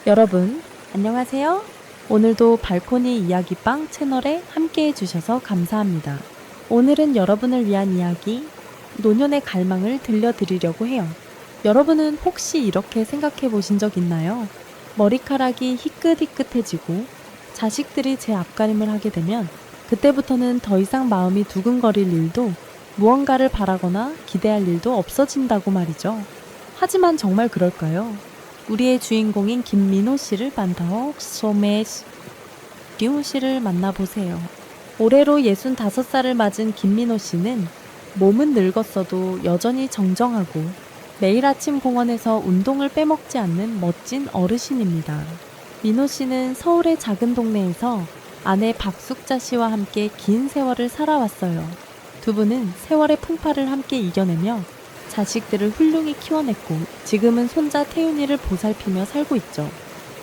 여러분, 안녕하세요. 오늘도 발코니 이야기방 채널에 함께 해주셔서 감사합니다. 오늘은 여러분을 위한 이야기, 노년의 갈망을 들려드리려고 해요. 여러분은 혹시 이렇게 생각해 보신 적 있나요? 머리카락이 희끗희끗해지고 자식들이 제 앞가림을 하게 되면 그때부터는 더 이상 마음이 두근거릴 일도 무언가를 바라거나 기대할 일도 없어진다고 말이죠. 하지만 정말 그럴까요? 우리의 주인공인 김민호 씨를 만나어 소매 기훈 씨를 만나보세요. 올해로 65살을 맞은 김민호 씨는 몸은 늙었어도 여전히 정정하고 매일 아침 공원에서 운동을 빼먹지 않는 멋진 어르신입니다. 민호 씨는 서울의 작은 동네에서 아내 박숙자 씨와 함께 긴 세월을 살아왔어요. 두 분은 세월의 풍파를 함께 이겨내며 자식들을 훌륭히 키워냈고 지금은 손자 태윤이를 보살피며 살고 있죠.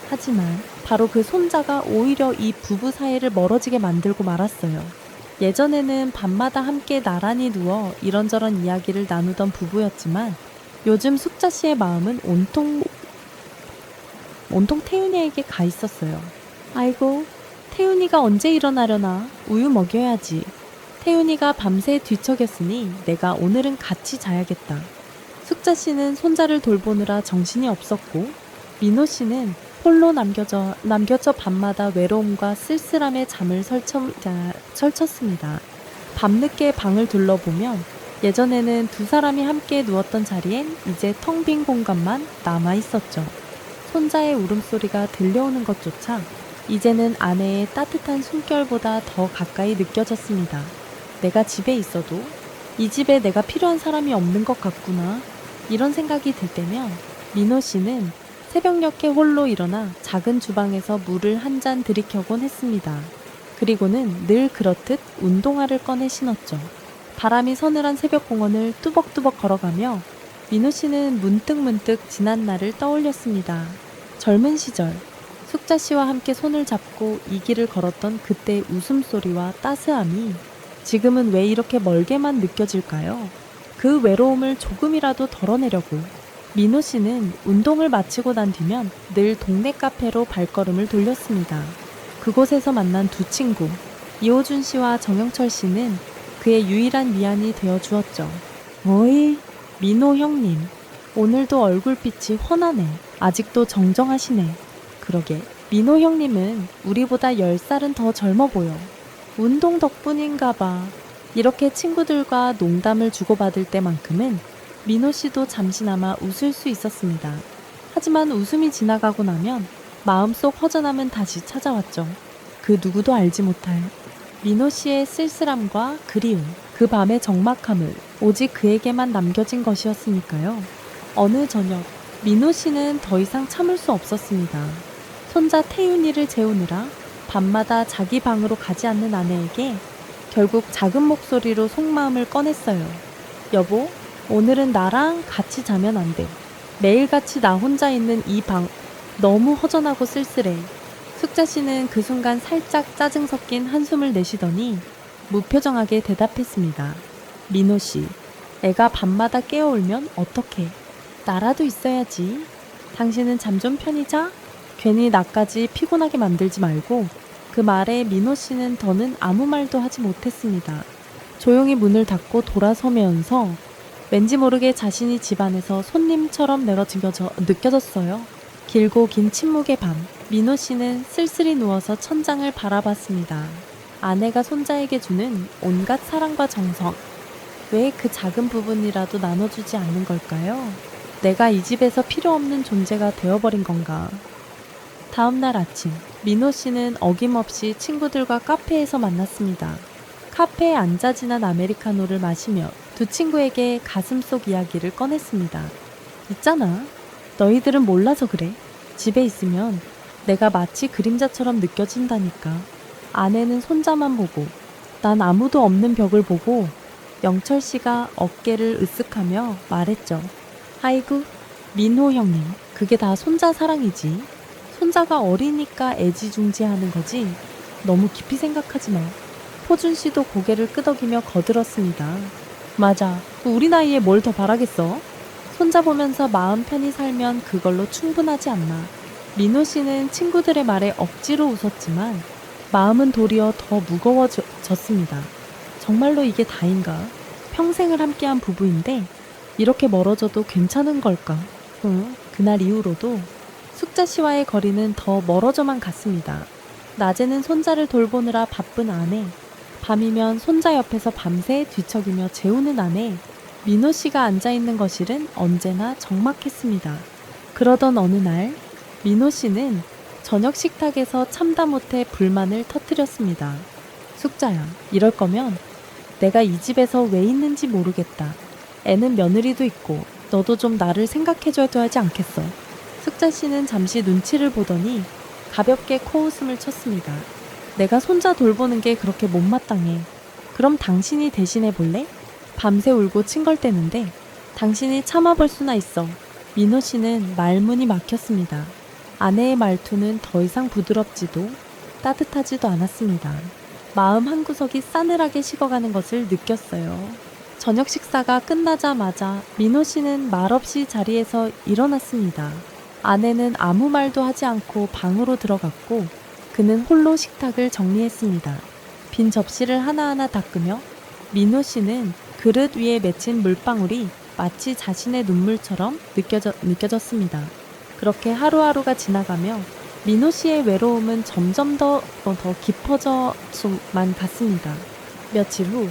하지만 바로 그 손자가 오히려 이 부부 사이를 멀어지게 만들고 말았어요. 예전에는 밤마다 함께 나란히 누워 이런저런 이야기를 나누던 부부였지만 요즘 숙자 씨의 마음은 온통 태윤이에게 가 있었어요. 아이고, 태윤이가 언제 일어나려나? 우유 먹여야지. 태윤이가 밤새 뒤척였으니 내가 오늘은 같이 자야겠다. 숙자 씨는 손자를 돌보느라 정신이 없었고 민호 씨는 홀로 남겨져 밤마다 외로움과 쓸쓸함에 잠을 설쳤습니다. 밤늦게 방을 둘러보면 예전에는 두 사람이 함께 누웠던 자리엔 이제 텅 빈 공간만 남아 있었죠. 손자의 울음소리가 들려오는 것조차 이제는 아내의 따뜻한 숨결보다 더 가까이 느껴졌습니다. 내가 집에 있어도 이 집에 내가 필요한 사람이 없는 것 같구나. 이런 생각이 들 때면 민호 씨는 새벽녘에 홀로 일어나 작은 주방에서 물을 한 잔 들이켜곤 했습니다. 그리고는 늘 그렇듯 운동화를 꺼내 신었죠. 바람이 서늘한 새벽 공원을 뚜벅뚜벅 걸어가며 민호 씨는 문득문득 지난 날을 떠올렸습니다. 젊은 시절 숙자 씨와 함께 손을 잡고 이 길을 걸었던 그때의 웃음소리와 따스함이 지금은 왜 이렇게 멀게만 느껴질까요? 그 외로움을 조금이라도 덜어내려고 민호 씨는 운동을 마치고 난 뒤면 늘 동네 카페로 발걸음을 돌렸습니다. 그곳에서 만난 두 친구, 이호준 씨와 정영철 씨는 그의 유일한 위안이 되어 주었죠. 어이, 민호 형님, 오늘도 얼굴빛이 훤하네. 아직도 정정하시네. 그러게, 민호 형님은 우리보다 10살은 더 젊어 보여. 운동 덕분인가 봐. 이렇게 친구들과 농담을 주고받을 때만큼은 민호 씨도 잠시나마 웃을 수 있었습니다. 하지만 웃음이 지나가고 나면 마음속 허전함은 다시 찾아왔죠. 그 누구도 알지 못할 민호 씨의 쓸쓸함과 그리움, 그 밤의 적막함을 오직 그에게만 남겨진 것이었으니까요. 어느 저녁, 민호 씨는 더 이상 참을 수 없었습니다. 손자 태윤이를 재우느라 밤마다 자기 방으로 가지 않는 아내에게 결국 작은 목소리로 속마음을 꺼냈어요. 여보, 오늘은 나랑 같이 자면 안 돼. 매일같이 나 혼자 있는 이 방 너무 허전하고 쓸쓸해. 숙자 씨는 그 순간 살짝 짜증 섞인 한숨을 내쉬더니 무표정하게 대답했습니다. 민호 씨, 애가 밤마다 깨어울면 어떡해. 나라도 있어야지. 당신은 잠 좀 편히 자. 괜히 나까지 피곤하게 만들지 말고. 그 말에 민호 씨는 더는 아무 말도 하지 못했습니다. 조용히 문을 닫고 돌아서면서 왠지 모르게 자신이 집안에서 손님처럼 느껴졌어요. 길고 긴 침묵의 밤, 민호 씨는 쓸쓸히 누워서 천장을 바라봤습니다. 아내가 손자에게 주는 온갖 사랑과 정성, 왜 그 작은 부분이라도 나눠주지 않는 걸까요? 내가 이 집에서 필요 없는 존재가 되어버린 건가? 다음날 아침, 민호 씨는 어김없이 친구들과 카페에서 만났습니다. 카페에 앉아 지난 아메리카노를 마시며 두 친구에게 가슴속 이야기를 꺼냈습니다. 있잖아, 너희들은 몰라서 그래. 집에 있으면 내가 마치 그림자처럼 느껴진다니까. 아내는 손자만 보고, 난 아무도 없는 벽을 보고 영철 씨가 어깨를 으쓱하며 말했죠. 아이고, 민호 형님, 그게 다 손자 사랑이지. 손자가 어리니까 애지중지하는 거지. 너무 깊이 생각하지 마. 호준 씨도 고개를 끄덕이며 거들었습니다. 맞아. 우리 나이에 뭘 더 바라겠어? 손자 보면서 마음 편히 살면 그걸로 충분하지 않나. 민호 씨는 친구들의 말에 억지로 웃었지만 마음은 도리어 더 무거워졌습니다. 정말로 이게 다인가? 평생을 함께한 부부인데 이렇게 멀어져도 괜찮은 걸까? 그날 이후로도 숙자 씨와의 거리는 더 멀어져만 갔습니다. 낮에는 손자를 돌보느라 바쁜 아내, 밤이면 손자 옆에서 밤새 뒤척이며 재우는 아내, 민호 씨가 앉아있는 거실은 언제나 적막했습니다. 그러던 어느 날 민호 씨는 저녁 식탁에서 참다 못해 불만을 터뜨렸습니다. 숙자야, 이럴 거면 내가 이 집에서 왜 있는지 모르겠다. 애는 며느리도 있고 너도 좀 나를 생각해줘야 하지 않겠어. 숙자 씨는 잠시 눈치를 보더니 가볍게 코웃음을 쳤습니다. 내가 손자 돌보는 게 그렇게 못마땅해. 그럼 당신이 대신해 볼래? 밤새 울고 칭걸대는데 당신이 참아볼 수나 있어. 민호 씨는 말문이 막혔습니다. 아내의 말투는 더 이상 부드럽지도 따뜻하지도 않았습니다. 마음 한구석이 싸늘하게 식어가는 것을 느꼈어요. 저녁 식사가 끝나자마자 민호 씨는 말없이 자리에서 일어났습니다. 아내는 아무 말도 하지 않고 방으로 들어갔고 그는 홀로 식탁을 정리했습니다. 빈 접시를 하나하나 닦으며 민호 씨는 그릇 위에 맺힌 물방울이 마치 자신의 눈물처럼 느껴졌습니다. 그렇게 하루하루가 지나가며 민호 씨의 외로움은 점점 더 깊어져만 갔습니다. 며칠 후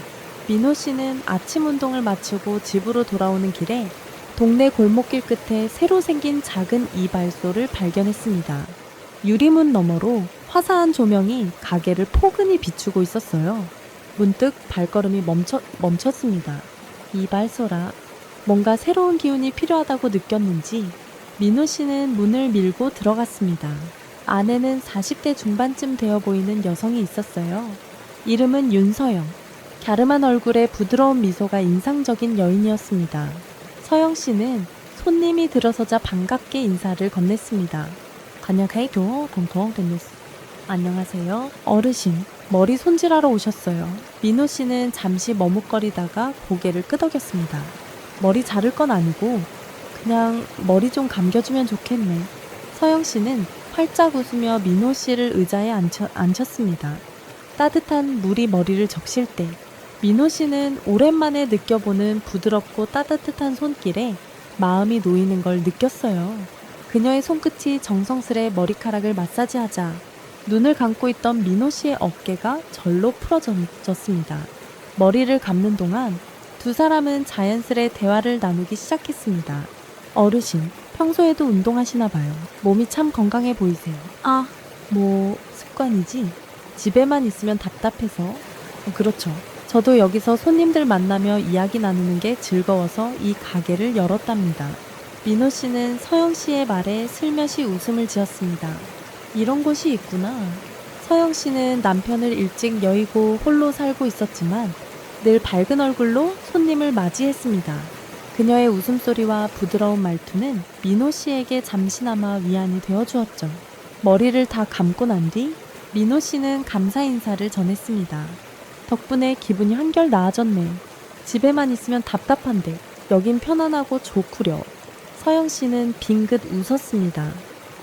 민호 씨는 아침 운동을 마치고 집으로 돌아오는 길에 동네 골목길 끝에 새로 생긴 작은 이발소를 발견했습니다. 유리문 너머로 화사한 조명이 가게를 포근히 비추고 있었어요. 문득 발걸음이 멈췄습니다. 이발소라. 뭔가 새로운 기운이 필요하다고 느꼈는지 민호 씨는 문을 밀고 들어갔습니다. 안에는 40대 중반쯤 되어 보이는 여성이 있었어요. 이름은 윤서영. 갸름한 얼굴에 부드러운 미소가 인상적인 여인이었습니다. 서영 씨는 손님이 들어서자 반갑게 인사를 건넸습니다. 안녕하세요. 어르신, 머리 손질하러 오셨어요. 민호 씨는 잠시 머뭇거리다가 고개를 끄덕였습니다. 머리 자를 건 아니고 그냥 머리 좀 감겨주면 좋겠네. 서영 씨는 활짝 웃으며 민호 씨를 의자에 앉혔습니다. 따뜻한 물이 머리를 적실 때 민호 씨는 오랜만에 느껴보는 부드럽고 따뜻한 손길에 마음이 놓이는 걸 느꼈어요. 그녀의 손끝이 정성스레 머리카락을 마사지하자 눈을 감고 있던 민호 씨의 어깨가 절로 풀어졌습니다. 머리를 감는 동안 두 사람은 자연스레 대화를 나누기 시작했습니다. 어르신, 평소에도 운동하시나 봐요. 몸이 참 건강해 보이세요. 습관이지? 집에만 있으면 답답해서. 그렇죠. 저도 여기서 손님들 만나며 이야기 나누는 게 즐거워서 이 가게를 열었답니다. 민호 씨는 서영 씨의 말에 슬며시 웃음을 지었습니다. 이런 곳이 있구나. 서영 씨는 남편을 일찍 여의고 홀로 살고 있었지만 늘 밝은 얼굴로 손님을 맞이했습니다. 그녀의 웃음소리와 부드러운 말투는 민호 씨에게 잠시나마 위안이 되어주었죠. 머리를 다 감고 난 뒤 민호 씨는 감사 인사를 전했습니다. 덕분에 기분이 한결 나아졌네. 집에만 있으면 답답한데 여긴 편안하고 좋구려. 서영 씨는 빙긋 웃었습니다.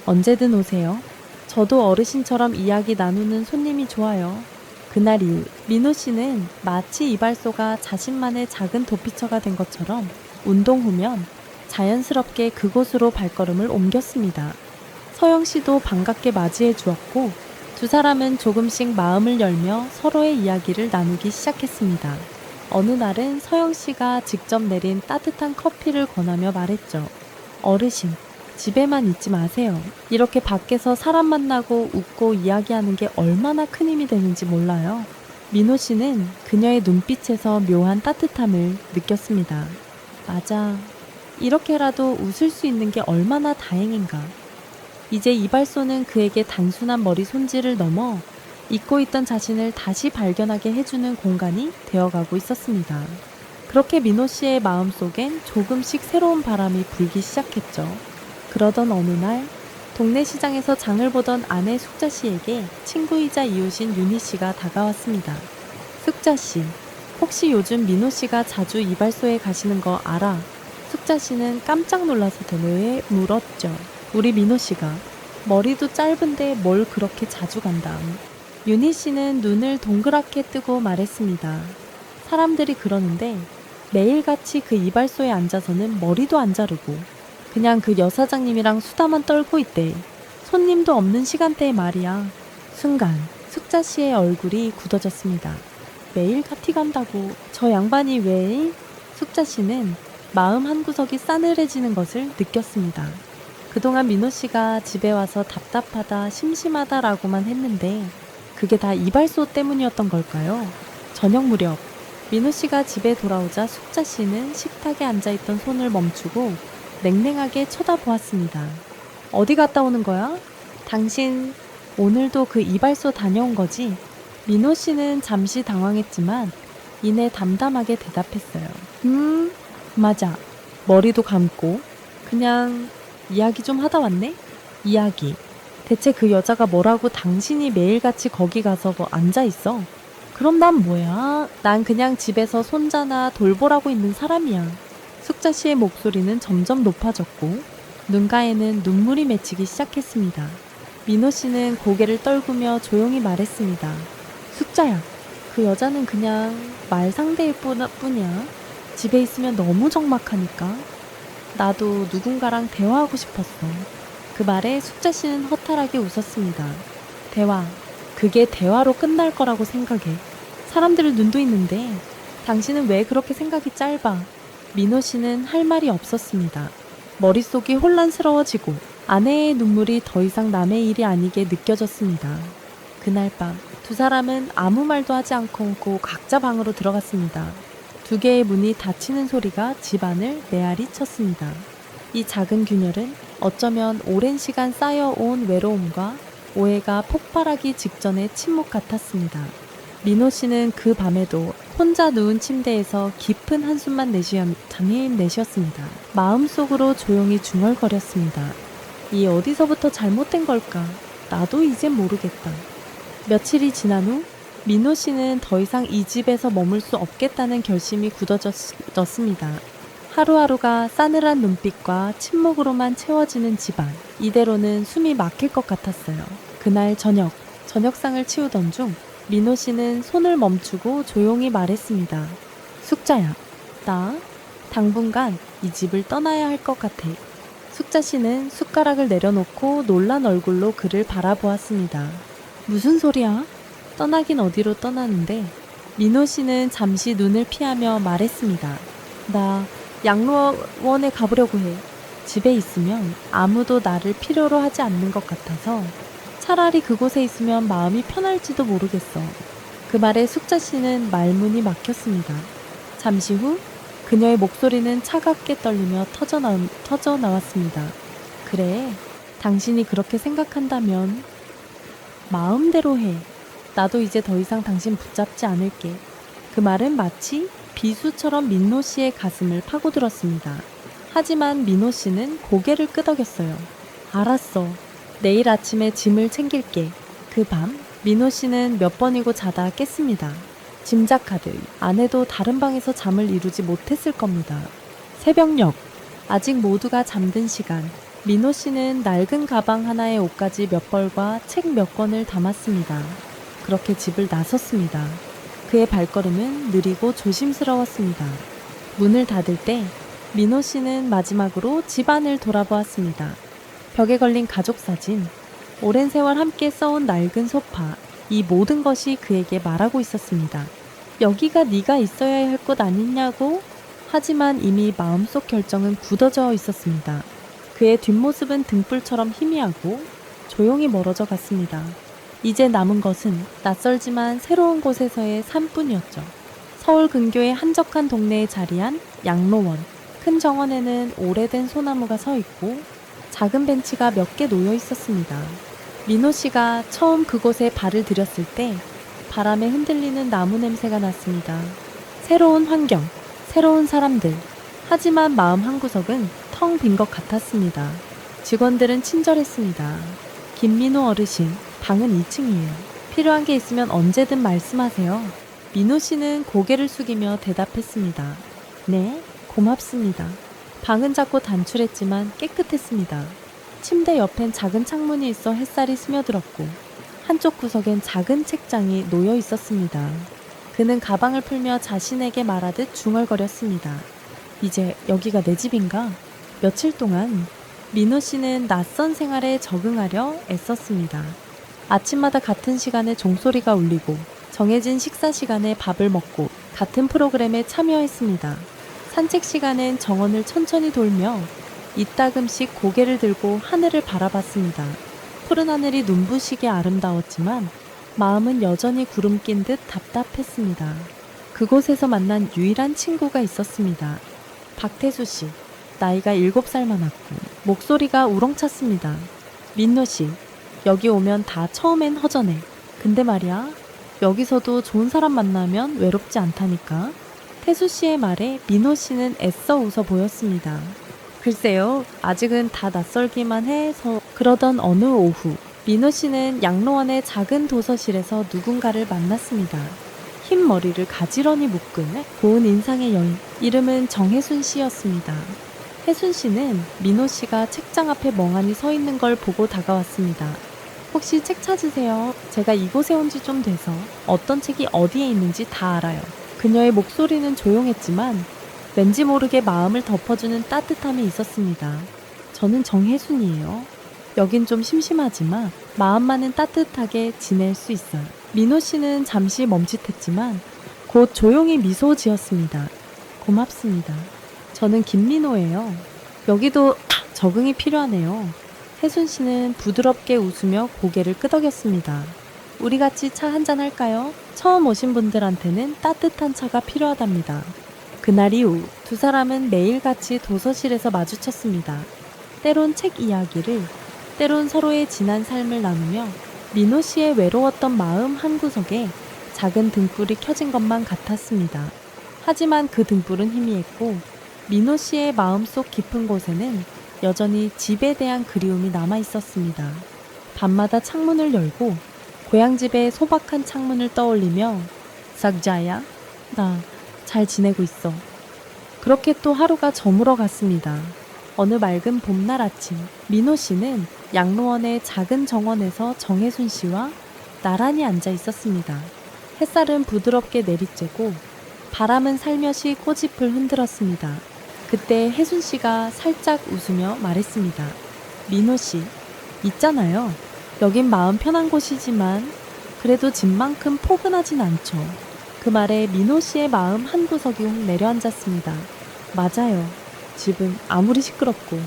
언제든 오세요. 저도 어르신처럼 이야기 나누는 손님이 좋아요. 그날 이후 민호 씨는 마치 이발소가 자신만의 작은 도피처가 된 것처럼 운동 후면 자연스럽게 그곳으로 발걸음을 옮겼습니다. 서영 씨도 반갑게 맞이해 주었고 두 사람은 조금씩 마음을 열며 서로의 이야기를 나누기 시작했습니다. 어느 날은 서영 씨가 직접 내린 따뜻한 커피를 권하며 말했죠. 어르신, 집에만 있지 마세요. 이렇게 밖에서 사람 만나고 웃고 이야기하는 게 얼마나 큰 힘이 되는지 몰라요. 민호 씨는 그녀의 눈빛에서 묘한 따뜻함을 느꼈습니다. 맞아. 이렇게라도 웃을 수 있는 게 얼마나 다행인가. 이제 이발소는 그에게 단순한 머리 손질을 넘어 잊고 있던 자신을 다시 발견하게 해주는 공간이 되어가고 있었습니다. 그렇게 민호 씨의 마음속엔 조금씩 새로운 바람이 불기 시작했죠. 그러던 어느 날 동네 시장에서 장을 보던 아내 숙자 씨에게 친구이자 이웃인 윤희 씨가 다가왔습니다. 숙자 씨, 혹시 요즘 민호 씨가 자주 이발소에 가시는 거 알아? 숙자 씨는 깜짝 놀라서 대뇌에 물었죠. 우리 민호 씨가 머리도 짧은데 뭘 그렇게 자주 간다. 윤희 씨는 눈을 동그랗게 뜨고 말했습니다. 사람들이 그러는데 매일같이 그 이발소에 앉아서는 머리도 안 자르고 그냥 그 여사장님이랑 수다만 떨고 있대. 손님도 없는 시간대에 말이야. 순간 숙자 씨의 얼굴이 굳어졌습니다. 매일 같이 간다고 저 양반이 왜? 숙자 씨는 마음 한구석이 싸늘해지는 것을 느꼈습니다. 그동안 민호 씨가 집에 와서 답답하다, 심심하다라고만 했는데 그게 다 이발소 때문이었던 걸까요? 저녁 무렵 민호 씨가 집에 돌아오자 숙자 씨는 식탁에 앉아있던 손을 멈추고 냉랭하게 쳐다보았습니다. 어디 갔다 오는 거야? 당신 오늘도 그 이발소 다녀온 거지? 민호 씨는 잠시 당황했지만 이내 담담하게 대답했어요. 맞아. 머리도 감고 그냥 이야기 좀 하다 왔네? 이야기. 대체 그 여자가 뭐라고 당신이 매일같이 거기 가서 앉아있어? 그럼 난 뭐야? 난 그냥 집에서 손자나 돌보라고 있는 사람이야. 숙자 씨의 목소리는 점점 높아졌고 눈가에는 눈물이 맺히기 시작했습니다. 민호 씨는 고개를 떨구며 조용히 말했습니다. 숙자야, 그 여자는 그냥 말 상대일 뿐이야. 집에 있으면 너무 적막하니까. 나도 누군가랑 대화하고 싶었어. 그 말에 숙자 씨는 허탈하게 웃었습니다. 대화. 그게 대화로 끝날 거라고 생각해. 사람들의 눈도 있는데 당신은 왜 그렇게 생각이 짧아? 민호 씨는 할 말이 없었습니다. 머릿속이 혼란스러워지고 아내의 눈물이 더 이상 남의 일이 아니게 느껴졌습니다. 그날 밤 두 사람은 아무 말도 하지 않고 각자 방으로 들어갔습니다. 두 개의 문이 닫히는 소리가 집안을 메아리 쳤습니다. 이 작은 균열은 어쩌면 오랜 시간 쌓여온 외로움과 오해가 폭발하기 직전의 침묵 같았습니다. 민호 씨는 그 밤에도 혼자 누운 침대에서 깊은 한숨만 내쉬었습니다. 마음속으로 조용히 중얼거렸습니다. 이 어디서부터 잘못된 걸까? 나도 이젠 모르겠다. 며칠이 지난 후 민호 씨는 더 이상 이 집에서 머물 수 없겠다는 결심이 굳어졌습니다. 하루하루가 싸늘한 눈빛과 침묵으로만 채워지는 집안. 이대로는 숨이 막힐 것 같았어요. 그날 저녁상을 치우던 중 민호 씨는 손을 멈추고 조용히 말했습니다. 숙자야, 나 당분간 이 집을 떠나야 할 것 같아. 숙자 씨는 숟가락을 내려놓고 놀란 얼굴로 그를 바라보았습니다. 무슨 소리야? 떠나긴 어디로 떠나는데? 민호 씨는 잠시 눈을 피하며 말했습니다. 나 양로원에 가보려고 해. 집에 있으면 아무도 나를 필요로 하지 않는 것 같아서 차라리 그곳에 있으면 마음이 편할지도 모르겠어. 그 말에 숙자 씨는 말문이 막혔습니다. 잠시 후 그녀의 목소리는 차갑게 떨리며 터져 나왔습니다. 그래, 당신이 그렇게 생각한다면 마음대로 해. 나도 이제 더 이상 당신 붙잡지 않을게. 그 말은 마치 비수처럼 민호 씨의 가슴을 파고들었습니다. 하지만 민호 씨는 고개를 끄덕였어요. 알았어. 내일 아침에 짐을 챙길게. 그 밤 민호 씨는 몇 번이고 자다 깼습니다. 짐작하듯 아내도 다른 방에서 잠을 이루지 못했을 겁니다. 새벽녘, 아직 모두가 잠든 시간, 민호 씨는 낡은 가방 하나에 옷가지 몇 벌과 책 몇 권을 담았습니다. 그렇게 집을 나섰습니다. 그의 발걸음은 느리고 조심스러웠습니다. 문을 닫을 때 민호 씨는 마지막으로 집안을 돌아보았습니다. 벽에 걸린 가족 사진, 오랜 세월 함께 써온 낡은 소파, 이 모든 것이 그에게 말하고 있었습니다. 여기가 네가 있어야 할 곳 아니냐고? 하지만 이미 마음속 결정은 굳어져 있었습니다. 그의 뒷모습은 등불처럼 희미하고 조용히 멀어져 갔습니다. 이제 남은 것은 낯설지만 새로운 곳에서의 삶뿐이었죠. 서울 근교의 한적한 동네에 자리한 양로원. 큰 정원에는 오래된 소나무가 서 있고 작은 벤치가 몇 개 놓여 있었습니다. 민호 씨가 처음 그곳에 발을 들였을 때 바람에 흔들리는 나무 냄새가 났습니다. 새로운 환경, 새로운 사람들. 하지만 마음 한구석은 텅 빈 것 같았습니다. 직원들은 친절했습니다. 김민호 어르신, 방은 2층이에요. 필요한 게 있으면 언제든 말씀하세요. 민호 씨는 고개를 숙이며 대답했습니다. 네, 고맙습니다. 방은 작고 단출했지만 깨끗했습니다. 침대 옆엔 작은 창문이 있어 햇살이 스며들었고 한쪽 구석엔 작은 책장이 놓여 있었습니다. 그는 가방을 풀며 자신에게 말하듯 중얼거렸습니다. 이제 여기가 내 집인가? 며칠 동안 민호 씨는 낯선 생활에 적응하려 애썼습니다. 아침마다 같은 시간에 종소리가 울리고 정해진 식사 시간에 밥을 먹고 같은 프로그램에 참여했습니다. 산책 시간엔 정원을 천천히 돌며 이따금씩 고개를 들고 하늘을 바라봤습니다. 푸른 하늘이 눈부시게 아름다웠지만 마음은 여전히 구름 낀 듯 답답했습니다. 그곳에서 만난 유일한 친구가 있었습니다. 박태수 씨, 나이가 7살 많았고 목소리가 우렁찼습니다. 민노 씨, 여기 오면 다 처음엔 허전해. 근데 말이야, 여기서도 좋은 사람 만나면 외롭지 않다니까. 태수 씨의 말에 민호 씨는 애써 웃어 보였습니다. 글쎄요, 아직은 다 낯설기만 해서. 그러던 어느 오후, 민호 씨는 양로원의 작은 도서실에서 누군가를 만났습니다. 흰 머리를 가지런히 묶은 고운 인상의 여인, 이름은 정혜순 씨였습니다. 혜순 씨는 민호 씨가 책장 앞에 멍하니 서 있는 걸 보고 다가왔습니다. 혹시 책 찾으세요? 제가 이곳에 온 지 좀 돼서 어떤 책이 어디에 있는지 다 알아요. 그녀의 목소리는 조용했지만 왠지 모르게 마음을 덮어주는 따뜻함이 있었습니다. 저는 정혜순이에요. 여긴 좀 심심하지만 마음만은 따뜻하게 지낼 수 있어요. 민호 씨는 잠시 멈칫했지만 곧 조용히 미소 지었습니다. 고맙습니다. 저는 김민호예요. 여기도 적응이 필요하네요. 혜순 씨는 부드럽게 웃으며 고개를 끄덕였습니다. 우리 같이 차 한잔 할까요? 처음 오신 분들한테는 따뜻한 차가 필요하답니다. 그날 이후 두 사람은 매일같이 도서실에서 마주쳤습니다. 때론 책 이야기를, 때론 서로의 지난 삶을 나누며 민호 씨의 외로웠던 마음 한구석에 작은 등불이 켜진 것만 같았습니다. 하지만 그 등불은 희미했고 민호 씨의 마음속 깊은 곳에는 여전히 집에 대한 그리움이 남아 있었습니다. 밤마다 창문을 열고 고향집의 소박한 창문을 떠올리며 싹자야, 나 잘 지내고 있어. 그렇게 또 하루가 저물어 갔습니다. 어느 맑은 봄날 아침, 민호 씨는 양로원의 작은 정원에서 정혜순 씨와 나란히 앉아 있었습니다. 햇살은 부드럽게 내리쬐고 바람은 살며시 꽃잎을 흔들었습니다. 그때 혜순 씨가 살짝 웃으며 말했습니다. 민호 씨, 있잖아요. 여긴 마음 편한 곳이지만 그래도 집만큼 포근하진 않죠. 그 말에 민호 씨의 마음 한구석이 혹 내려앉았습니다. 맞아요. 집은 아무리 시끄럽고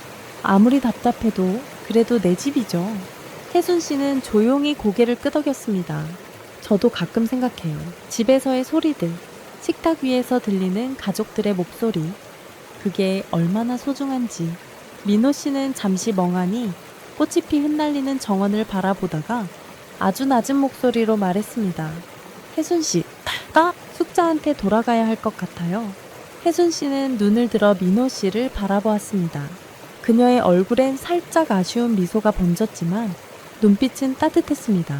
아무리 답답해도 그래도 내 집이죠. 혜순 씨는 조용히 고개를 끄덕였습니다. 저도 가끔 생각해요. 집에서의 소리들, 식탁 위에서 들리는 가족들의 목소리, 그게 얼마나 소중한지. 민호 씨는 잠시 멍하니 꽃잎이 흩날리는 정원을 바라보다가 아주 낮은 목소리로 말했습니다. 혜순 씨, 나 숙자한테 돌아가야 할 것 같아요. 혜순 씨는 눈을 들어 민호 씨를 바라보았습니다. 그녀의 얼굴엔 살짝 아쉬운 미소가 번졌지만 눈빛은 따뜻했습니다.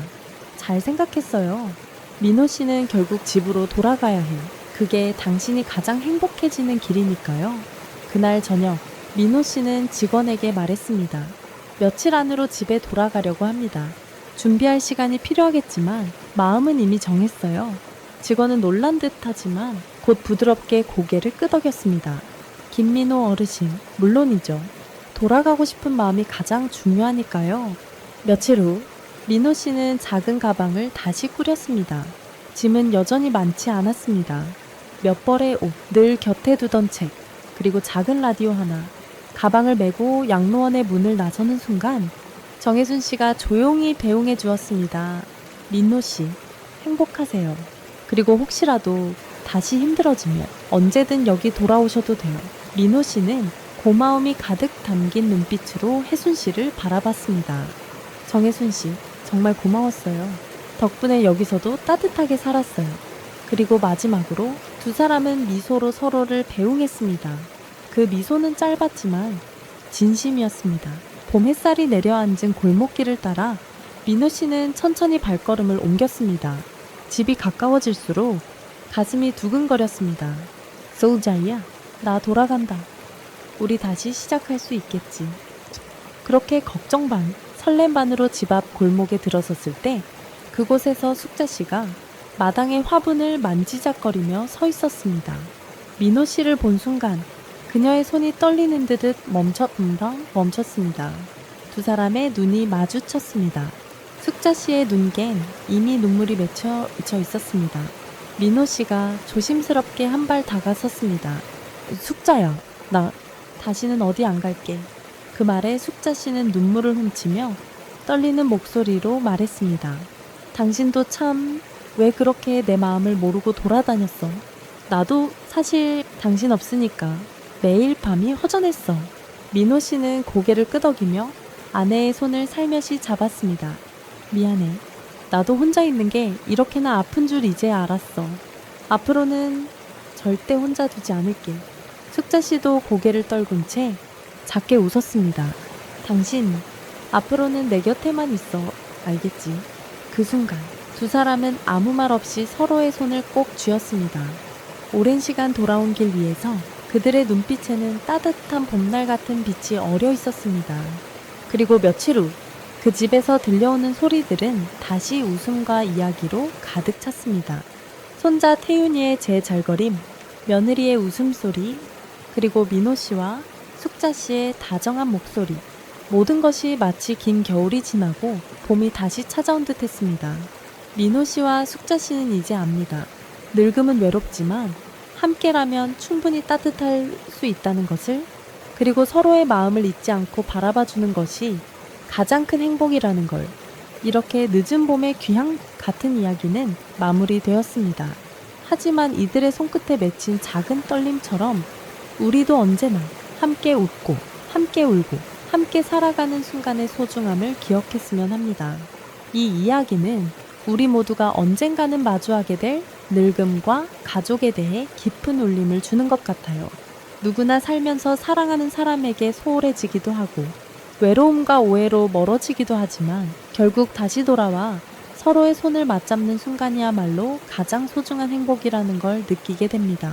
잘 생각했어요. 민호 씨는 결국 집으로 돌아가야 해요. 그게 당신이 가장 행복해지는 길이니까요. 그날 저녁, 민호 씨는 직원에게 말했습니다. 며칠 안으로 집에 돌아가려고 합니다. 준비할 시간이 필요하겠지만 마음은 이미 정했어요. 직원은 놀란 듯하지만 곧 부드럽게 고개를 끄덕였습니다. 김민호 어르신, 물론이죠. 돌아가고 싶은 마음이 가장 중요하니까요. 며칠 후, 민호 씨는 작은 가방을 다시 꾸렸습니다. 짐은 여전히 많지 않았습니다. 몇 벌의 옷, 늘 곁에 두던 책, 그리고 작은 라디오 하나. 가방을 메고 양로원의 문을 나서는 순간 정혜순 씨가 조용히 배웅해 주었습니다. 민호 씨, 행복하세요. 그리고 혹시라도 다시 힘들어지면 언제든 여기 돌아오셔도 돼요. 민호 씨는 고마움이 가득 담긴 눈빛으로 혜순 씨를 바라봤습니다. 정혜순 씨, 정말 고마웠어요. 덕분에 여기서도 따뜻하게 살았어요. 그리고 마지막으로 두 사람은 미소로 서로를 배웅했습니다. 그 미소는 짧았지만 진심이었습니다. 봄 햇살이 내려앉은 골목길을 따라 민호 씨는 천천히 발걸음을 옮겼습니다. 집이 가까워질수록 가슴이 두근거렸습니다. 소우자이야, 나 돌아간다. 우리 다시 시작할 수 있겠지. 그렇게 걱정 반, 설렘 반으로 집 앞 골목에 들어섰을 때 그곳에서 숙자 씨가 마당의 화분을 만지작거리며 서 있었습니다. 민호 씨를 본 순간 그녀의 손이 떨리는 듯 멈췄습니다. 두 사람의 눈이 마주쳤습니다. 숙자 씨의 눈겐 이미 눈물이 맺혀 있었습니다. 민호 씨가 조심스럽게 한 발 다가섰습니다. 숙자야, 나 다시는 어디 안 갈게. 그 말에 숙자 씨는 눈물을 훔치며 떨리는 목소리로 말했습니다. 당신도 참 왜 그렇게 내 마음을 모르고 돌아다녔어. 나도 사실 당신 없으니까 매일 밤이 허전했어. 민호 씨는 고개를 끄덕이며 아내의 손을 살며시 잡았습니다. 미안해. 나도 혼자 있는 게 이렇게나 아픈 줄 이제 알았어. 앞으로는 절대 혼자 두지 않을게. 숙자 씨도 고개를 떨군 채 작게 웃었습니다. 당신, 앞으로는 내 곁에만 있어. 알겠지? 그 순간 두 사람은 아무 말 없이 서로의 손을 꼭 쥐었습니다. 오랜 시간 돌아온 길 위에서 그들의 눈빛에는 따뜻한 봄날 같은 빛이 어려 있었습니다. 그리고 며칠 후 그 집에서 들려오는 소리들은 다시 웃음과 이야기로 가득 찼습니다. 손자 태윤이의 제잘거림, 며느리의 웃음소리, 그리고 민호 씨와 숙자 씨의 다정한 목소리. 모든 것이 마치 긴 겨울이 지나고 봄이 다시 찾아온 듯 했습니다. 민호 씨와 숙자 씨는 이제 압니다. 늙음은 외롭지만 함께라면 충분히 따뜻할 수 있다는 것을, 그리고 서로의 마음을 잊지 않고 바라봐 주는 것이 가장 큰 행복이라는 걸. 이렇게 늦은 봄의 귀향 같은 이야기는 마무리되었습니다. 하지만 이들의 손끝에 맺힌 작은 떨림처럼 우리도 언제나 함께 웃고 함께 울고 함께 살아가는 순간의 소중함을 기억했으면 합니다. 이 이야기는 우리 모두가 언젠가는 마주하게 될 늙음과 가족에 대해 깊은 울림을 주는 것 같아요. 누구나 살면서 사랑하는 사람에게 소홀해지기도 하고 외로움과 오해로 멀어지기도 하지만 결국 다시 돌아와 서로의 손을 맞잡는 순간이야말로 가장 소중한 행복이라는 걸 느끼게 됩니다.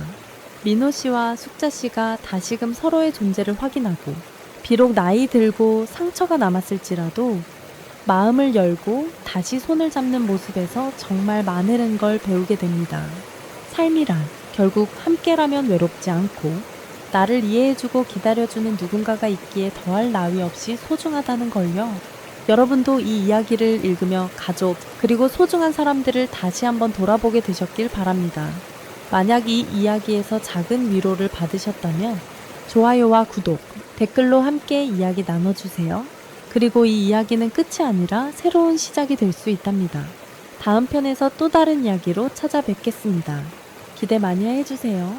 민호 씨와 숙자 씨가 다시금 서로의 존재를 확인하고, 비록 나이 들고 상처가 남았을지라도 마음을 열고 다시 손을 잡는 모습에서 정말 많은 걸 배우게 됩니다. 삶이란 결국 함께라면 외롭지 않고 나를 이해해주고 기다려주는 누군가가 있기에 더할 나위 없이 소중하다는 걸요. 여러분도 이 이야기를 읽으며 가족, 그리고 소중한 사람들을 다시 한번 돌아보게 되셨길 바랍니다. 만약 이 이야기에서 작은 위로를 받으셨다면 좋아요와 구독, 댓글로 함께 이야기 나눠주세요. 그리고 이 이야기는 끝이 아니라 새로운 시작이 될 수 있답니다. 다음 편에서 또 다른 이야기로 찾아뵙겠습니다. 기대 많이 해주세요.